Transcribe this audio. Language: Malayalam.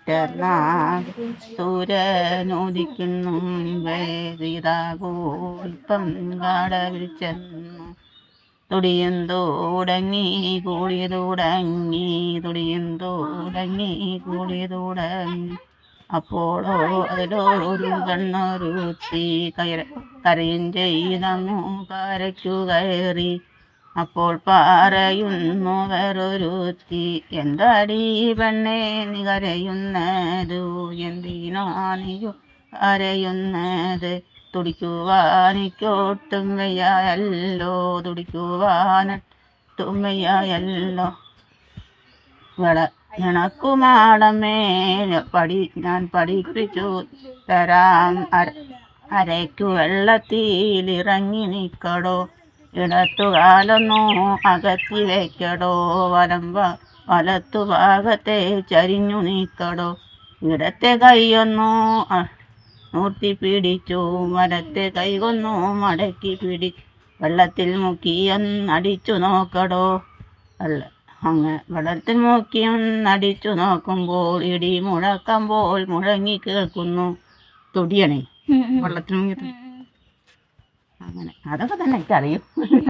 മറ്റന്നാൾ സൂര്യനോദിക്കുന്നു വേദിതാകൂൽപ്പം കടവിൽ ചെന്നു തുടിയും തുടങ്ങി കൂടി തുടങ്ങി തുടിയും തുടങ്ങി കൂടി തുടങ്ങി അപ്പോഴോ അതിലൊരു കണ്ണൊരുത്തി കരയും ചെയ്തങ്ങു കരയ്ക്കു കയറി അപ്പോൾ പറയുന്നു വേറൊരുത്തി എന്താടി പെണ്ണെ നീ കരയുന്നത് എന്തിനാ നീയോ കരയുന്നത് തുടിക്കുവാനിക്കൊട്ടും വയ്യല്ലോ തുടിക്കുവാനൊട്ടും വയ്യല്ലോ നിനക്കുമാടമേ ഞാൻ പഠിപ്പിച്ചു തരാം അരയ്ക്കു വെള്ളത്തിലിറങ്ങി നിൽക്കടോ ഇടത്തുകാലൊന്നു അകത്തി വയ്ക്കടോ വലത്തു ഭാഗത്തെ ചരിഞ്ഞു നീക്കടോ ഇടത്തെ കൈയൊന്നു നൂർത്തി പിടിച്ചു വലത്തെ കൈകൊന്നു മടക്കി വെള്ളത്തിൽ മുക്കിയൊന്നടിച്ചു നോക്കടോ വെള്ളത്തിൽ മുക്കിയൊന്നടിച്ചു നോക്കുമ്പോൾ ഇടി മുഴക്കുമ്പോൾ മുഴങ്ങി കേൾക്കുന്നു തൊടിയണേ വെള്ളത്തിൽ മുങ്ങി അങ്ങനെ അതൊക്കെ തന്നെ എനിക്കറിയും.